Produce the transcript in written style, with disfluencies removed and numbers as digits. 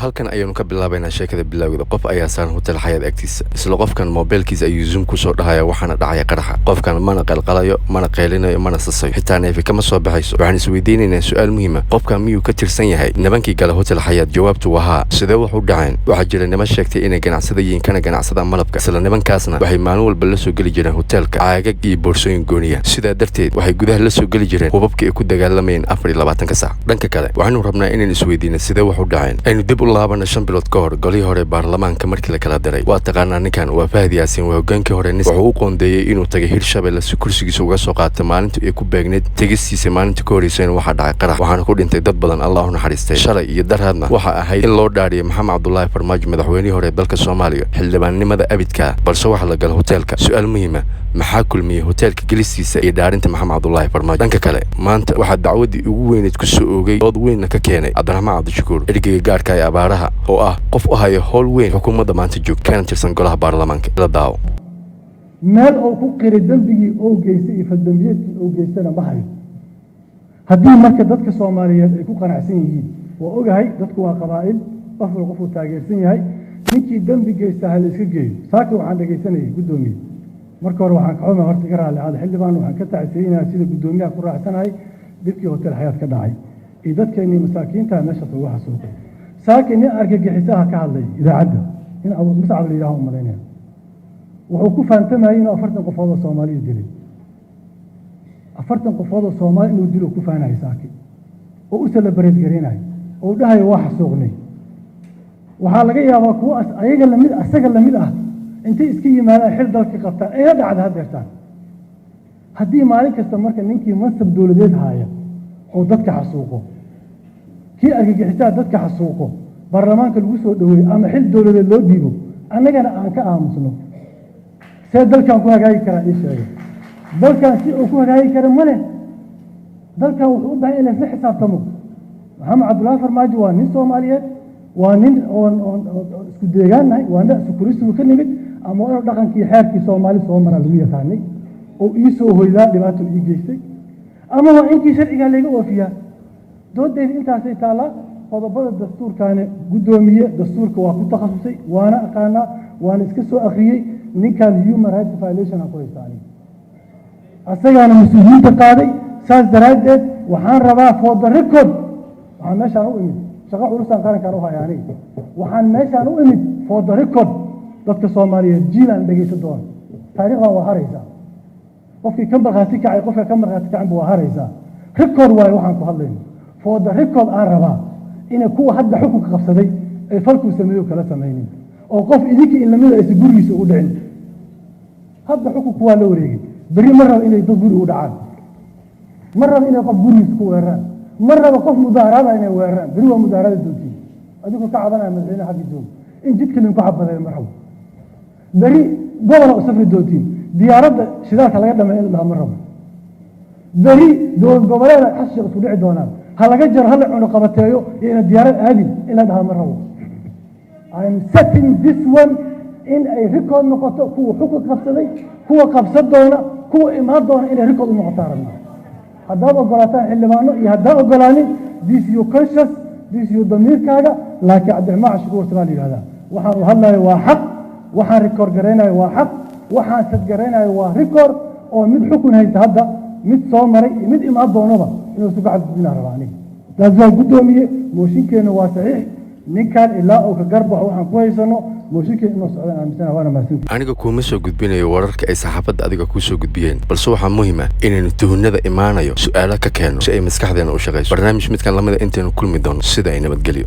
halkan ayaynu ka bilaabaynaa sheekada bilowda. qof ayaa saaran hotel xayaad agtiisa, isla qofkan mobilkiisa ayuu zoom ku soo dhahaya waxaana dhacaya qaraxa. qofkan mana qalqalayo, mana qeylinayo, mana sasayo, xitaa neefi kama soo baxayso. waxaan isweydiinaynaa su'aal muhiim ah, qofkan miyuu ka tirsan yahay nimankii gala hotel xayaad? jawaabtu waa haa. sidee wax u dhaceen? waxaa jira niman sheegtay inay ganacsada yihiin kana ganacsadaan malabka, isla nimankaasna waxay maalin walba la soo geli jireen hotelka caagag iyo boorsooyin gooniya. sidaa darteed waxay gudaha la soo geli jireen hubabka ay ku dagaalamayeen 24 saac. dhanka kale waxaanu rabnaa inaan isweydiino sidee wax u dhaceen. aynu dib u laabana 5 bilood ka hor golihii hore baarlamaanka markii la kala diray. waa taqaanaa ninkan waa Fahad Yaasiin, waa hogaankii hore wuxuu u qoondeeyey inuu tagay Hirshabelle si kursigiisa uga soo qaato maalintii ay ku beegneed tegistiisa. maalintii ka horeysayna waxaa dhacay qarax, waxaana ku dhintay dad badan, Allah u naxariistay. shalay iyo daraadna waxa ahayd in loo dhaariyo Maxamed Cabdullaahi Farmaajo, madaxweynihii hore dalka Soomaaliya, xildhibaannimada abidka. balse waxa la galay hotelka. su'aal muhiim ah, maxaa kulmiyey hotelka gelistiisa iyo dhaarinta Maxamed Cabdullaahi Farmaajo? dhanka kale maanta waxaa dacwadii ugu weyneed ku soo oogay dood weynna ka keenay Cabdiraxmaan Cabdishakuur, ergeyga gaarka ee abaaraha, oo ah qof u haya howl weyn xukuumadda maanta joogta kana tirsan golaha baarlamaanka. la daawo meel oo ku qiray dembigii oo geystay iyo faldambiyeedkii oo geystana ma hayo. haddii marka dadka Soomaaliyeed ay ku qanacsan yihiin, waa ogahay dadku waa qabaa'il, qofuu taageersan yahay. ninkii dembi geysta ha la iska geeyo. saaka waxaan dhegaysanayay guddoomiye, marka hore waxaan ka xumaa horta iga raalli ahaada xildhibaan, waxaan ka tacsiyeynayaa sida guddoomiyaha ku raacsanahay dibkii hotel xayaad ka dhacay iyo dadkeennii masaakiinta meeshaas ugu xasuuqay. saaka nin argagixisaha ka hadlay idaacadda, in Abu Muscab la yidhaaho umalaynaya, wuxuu ku fahantamayay inuu 40 qofood oo Soomaaliya dilay. 40 qofood oo Soomaali inuu dilo ku fahanayay saaki, oo u celebrate gareynay, oo dhahayo waa xasuuqnay. waxaa laga yaabaa kuwa ayaga lamid asaga lamid ah intay iska yimaadaan xil dalka qabtaan ay la dhacda hadeertaan. haddii maalin kasta marka ninkii mansab dowladeed haya oo dadka xasuuqo, kii argagixisaa dadka xasuuqo, baarlamaanka lagu soo dhaweeyo ama xil dowladeed loo dhiibo, annagana aan ka aamusno, see dalkan ku hagaagi karaa? ii sheega. dalkan si uu ku hagaagi kara male. dalkan wuxuu u baahan in laysla xisaabtamo. Maxamed Cabdullaahi Farmaajo waa nin Soomaaliyeed, waa nin oon isku deegaannahay, waa nin isku ka nimid, ama inuu dhaqankii xeerkii Soomaali soo maraa lagu yaqaanay oo ii soo hoydaa dhibaato ii geystay, ama waa inkii sharcigaa layga oofiyaa. doodayda intaasay taallaa. qodobada dastuurkaani guddoomiye dastuurka waa ku takhasusay, waana aqaanaa, waana iska soo akhriyey. ninkan human rights violation ku haystaani, asagaana mas-uuliyiinta qaaday. saas daraaddeed waxaan rabaa for the record, waxaan meeshaan u imid shaqo culusaan qarankaan u haya aniga. waxaan meeshaan u imid for the record, dadka Soomaaliyeed jiilaan dhegaysan doona. taariikhdan waa haraysaa. qofkii ka markhaati kacay, qofka ka markhaati kacanba waa haraysaa. record waayo waxaan ku hadlayno. for the record aan rabaa inay kuwa hadda xukunka qabsaday ay falkuu sameeyo kala samaynin, oo qof idinka in lamida aysan gurigiisa ugu dhicin. hadda xukunku waa la wareegay. berri ma raba inay dad guri u dhacaan, ma raba inay qof gurigiisa ku weeraraan, ma raba qof mudaaharaada inay weeraraan. berri waa mudaaharaada doontiin, adigoo ka cabanaya madaxweyne xaggi jooga in jidka linku xabadayo ma rabo. berri gobola u safri doontiin, diyaaradda shidaalka laga dhamay in la dhaha ma rabo. berri dowlad goboleeda xashiga isku dhici doonaan, ha laga jaro, ha la cuno qabateeyo iyo ina diyaarad aadin in la dhaha ma rabo. I'm setting this one in ay record noqoto. kuwa xukun qabsaday, kuwa qabsan doona, kuwa imaan doona inay record u noqotaan rabnaa. haddaad ogolaataan xildhibaano iyo haddaan ogolaanin, this your conscious, this your damiirkaaga. laakiin Cabdiraxmaan Cabdishakuur Salaam yidhahdaa, waxaan u hadlayo waa xaq, waxaan record garaynayo waa xaq, waxaan sad garaynayo waa record, oo mid xukun haysta hadda, mid soo maray iyo mid imaan doonaba inuu isu gacan gudbinaa rabaa aniga. taas waa guddoomiye, mooshinkeenna waa saxiix. ninkan ilaa uu ka garbaxo waxaan ku haysano mooshinkeen inuu socdaan aaminsana. waana mahadsantihiin. aniga kuuma soo gudbinayo wararka ay saxaafadda adiga kuu soo gudbiyeen, balse waxaa muhiim ah inaynu tuhunada imaanayo su'aalo ka keenno si ay maskaxdeena u shaqayso. barnaamij midkan lamida intaynu kulmi doono, sida ay nabadgelyo.